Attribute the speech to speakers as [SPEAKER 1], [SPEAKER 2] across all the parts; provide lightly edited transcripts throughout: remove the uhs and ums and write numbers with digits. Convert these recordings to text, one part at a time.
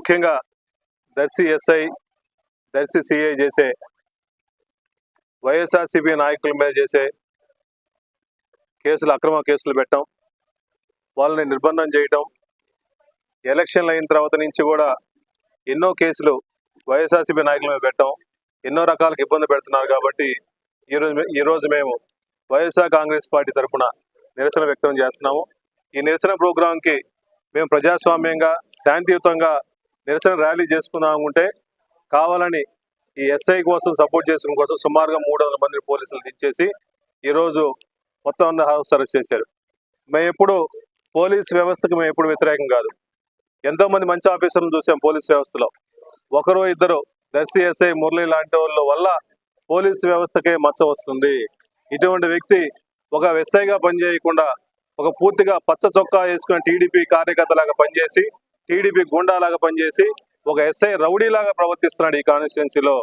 [SPEAKER 1] ముఖ్యంగా Darsi SI, Darsi CI చేసే వైఎస్ఆర్సీపీ నాయకుల మీద చేసే కేసులు, అక్రమ కేసులు పెట్టడం, వాళ్ళని నిర్బంధం చేయటం, ఎలక్షన్లు అయిన తర్వాత నుంచి కూడా ఎన్నో కేసులు వైఎస్ఆర్సీపీ నాయకుల మీద పెట్టడం, ఎన్నో రకాలకు ఇబ్బంది పెడుతున్నారు. కాబట్టి ఈరోజు మేము వైఎస్ఆర్ కాంగ్రెస్ పార్టీ తరఫున నిరసన వ్యక్తం చేస్తున్నాము. ఈ నిరసన ప్రోగ్రాంకి మేము ప్రజాస్వామ్యంగా, శాంతియుతంగా నిరసన ర్యాలీ చేసుకున్నామంటే కావాలని ఈ ఎస్ఐ కోసం సపోర్ట్ చేసిన కోసం సుమారుగా 300 మంది పోలీసులు దించేసి ఈరోజు మొత్తం హౌస్ అరెస్ట్ చేశారు. మేము ఎప్పుడు పోలీస్ వ్యవస్థకు మేము ఎప్పుడు వ్యతిరేకం కాదు. ఎంతోమంది మంచి ఆఫీసర్లను చూసాం పోలీస్ వ్యవస్థలో. ఒకరు ఇద్దరు దర్శి ఎస్ఐ మురళి లాంటి వాళ్ళ వల్ల పోలీస్ వ్యవస్థకే మచ్చ వస్తుంది. ఇటువంటి వ్యక్తి ఒక ఎస్ఐగా పనిచేయకుండా ఒక పూర్తిగా పచ్చ చొక్కా వేసుకుని టీడీపీ కార్యకర్తలాగా పనిచేసి, టీడీపీ గుండాలాగా పనిచేసి ఒక ఎస్ఐ రౌడీలాగా ప్రవర్తిస్తున్నాడు ఈ కాన్స్టిట్యున్సీలో.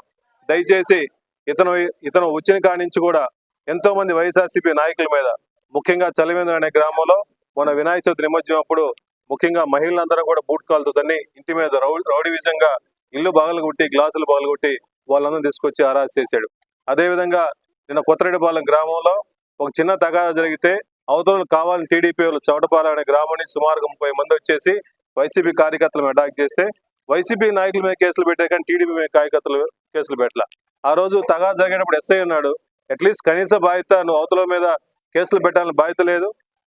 [SPEAKER 1] దయచేసి ఇతను వచ్చిన కాడి నుంచి కూడా ఎంతో మంది వైఎస్ఆర్సీపీ నాయకుల మీద, ముఖ్యంగా చలివేంద్ర అనే గ్రామంలో మన వినాయక చవితి నిమజ్జనం అప్పుడు ముఖ్యంగా మహిళలందరూ కూడా బూట్ కాల్తో తన్ని ఇంటి మీద రౌడీ విజంగా ఇల్లు పగలగొట్టి, గ్లాసులు పగలగొట్టి వాళ్ళందరూ తీసుకొచ్చి అరెస్ట్ చేశాడు. అదేవిధంగా నిన్న కొత్తరెడ్డిపాలెం గ్రామంలో ఒక చిన్న తగాదా జరిగితే అవతల కావాలని టీడీపీ వాళ్ళు చౌటపాలెం అనే గ్రామం నుంచి సుమారుగా 30 మంది వచ్చేసి వైసీపీ కార్యకర్తలను అటాక్ చేస్తే వైసీపీ నాయకుల మీద కేసులు పెట్టే కానీ టీడీపీ మీద కార్యకర్తలు కేసులు పెట్టాల. ఆ రోజు తగాదా జరిగేటప్పుడు ఎస్ఐ ఉన్నాడు. అట్లీస్ట్ కనీస బాధ్యత, నువ్వు అవతల మీద కేసులు పెట్టాలని బాధ్యత లేదు.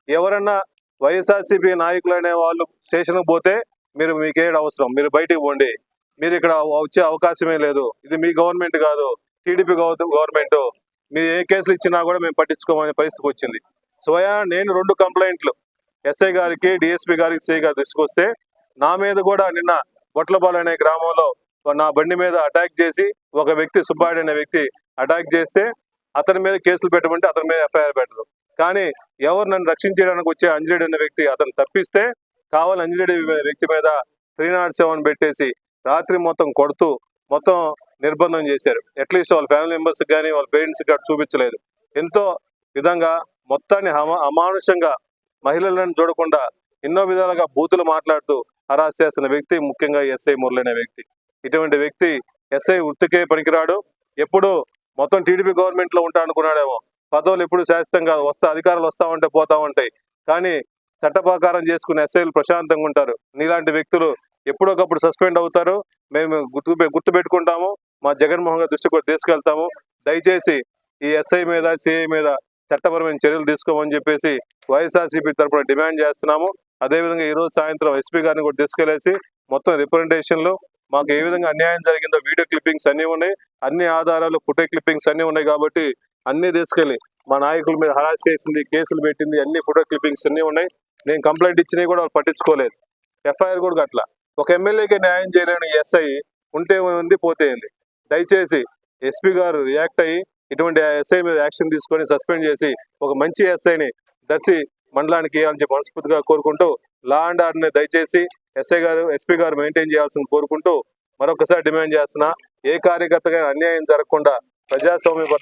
[SPEAKER 1] ఎవరన్నా వైఎస్ఆర్సీపీ నాయకులు అనే వాళ్ళు స్టేషన్కి పోతే మీకేడు అవసరం, మీరు బయటికి పోండి, మీరు ఇక్కడ వచ్చే అవకాశమే లేదు, ఇది మీ గవర్నమెంట్ కాదు, టీడీపీ గవర్నమెంట్, మీరు ఏ కేసులు ఇచ్చినా కూడా మేము పట్టించుకోమనే పరిస్థితికి వచ్చింది. నేను 2 కంప్లైంట్లు ఎస్ఐ గారికి, డిఎస్పీ గారికి, సిఐ గారికి తీసుకొస్తే నా మీద కూడా నిన్న బొట్లపాలెం అనే గ్రామంలో నా బండి మీద అటాక్ చేసి ఒక వ్యక్తి, సుబ్బాడి అనే వ్యక్తి అటాక్ చేస్తే అతని మీద కేసులు పెట్టమంటే అతని మీద ఎఫ్ఐఆర్ పెట్టరు. కానీ ఎవరు నన్ను రక్షించడానికి వచ్చే అంజిరెడ్డి అనే వ్యక్తి అతను తప్పిస్తే కావాలి అంజిరెడ్డి వ్యక్తి మీద 307 పెట్టేసి రాత్రి మొత్తం కొడుతూ మొత్తం నిర్బంధం చేశారు. అట్లీస్ట్ వాళ్ళ ఫ్యామిలీ మెంబర్స్ కానీ వాళ్ళ పేరెంట్స్ కానీ చూపించలేదు. ఎంతో విధంగా మొత్తాన్ని అమానుషంగా మహిళలను చూడకుండా ఎన్నో విధాలుగా బూతులు మాట్లాడుతూ హరాస్ చేస్తున్న వ్యక్తి ముఖ్యంగా ఎస్ఐ మురళి అనే వ్యక్తి. ఇటువంటి వ్యక్తి ఎస్ఐ వృత్తికే పనికిరాడు. ఎప్పుడు మొత్తం టీడీపీ గవర్నమెంట్ లో ఉంటా అనుకున్నాడేమో. పదవులు ఎప్పుడు శాశ్వతంగా అధికారులు వస్తా ఉంటాయి, పోతా ఉంటాయి. కానీ చట్టప్రకారం చేసుకునే ఎస్ఐలు ప్రశాంతంగా ఉంటారు. నీలాంటి వ్యక్తులు ఎప్పుడొకప్పుడు సస్పెండ్ అవుతారు. మేము గుర్తు పెట్టుకుంటాము. మా జగన్మోహన్ గారి దృష్టికి కూడా తీసుకెళ్తాము. దయచేసి ఈ ఎస్ఐ మీద, సిఐ మీద చట్టపరమైన చర్యలు తీసుకోమని చెప్పేసి వైఎస్ఆర్సీపీ తరఫున డిమాండ్ చేస్తున్నాము. అదేవిధంగా ఈరోజు సాయంత్రం ఎస్పీ గారిని కూడా తీసుకెళ్లేసి మొత్తం రిప్రజెంటేషన్లు, మాకు ఏ విధంగా అన్యాయం జరిగిందో వీడియో క్లిప్పింగ్స్ అన్నీ ఉన్నాయి, అన్ని ఆధారాలు, ఫోటో క్లిప్పింగ్స్ అన్నీ ఉన్నాయి. కాబట్టి అన్నీ తీసుకెళ్ళి మా నాయకుల మీద హరాస్ చేసింది, కేసులు పెట్టింది, అన్ని ఫోటో క్లిప్పింగ్స్ అన్నీ ఉన్నాయి. నేను కంప్లైంట్ ఇచ్చినవి కూడా వాళ్ళు పట్టించుకోలేదు. ఎఫ్ఐఆర్ కూడా అట్లా ఒక ఎమ్మెల్యేకి న్యాయం చేయలేని ఎస్ఐ ఉంటే ఉంది, పోతే ఉంది. దయచేసి ఎస్పీ గారు రియాక్ట్ అయ్యి ఇటువంటి ఎస్ఐ మీద యాక్షన్ తీసుకొని సస్పెండ్ చేసి ఒక మంచి ఎస్ఐని దర్శి మండలానికి ఇవ్వాలని చెప్పి మనస్ఫూర్తిగా కోరుకుంటూ, లా అండ్ ఆర్డర్ని దయచేసి ఎస్పీ గారు మెయింటైన్ చేయాల్సింది కోరుకుంటూ మరొకసారి డిమాండ్ చేస్తున్నా. ఏ కార్యకర్తగా అన్యాయం జరగకుండా ప్రజాస్వామ్య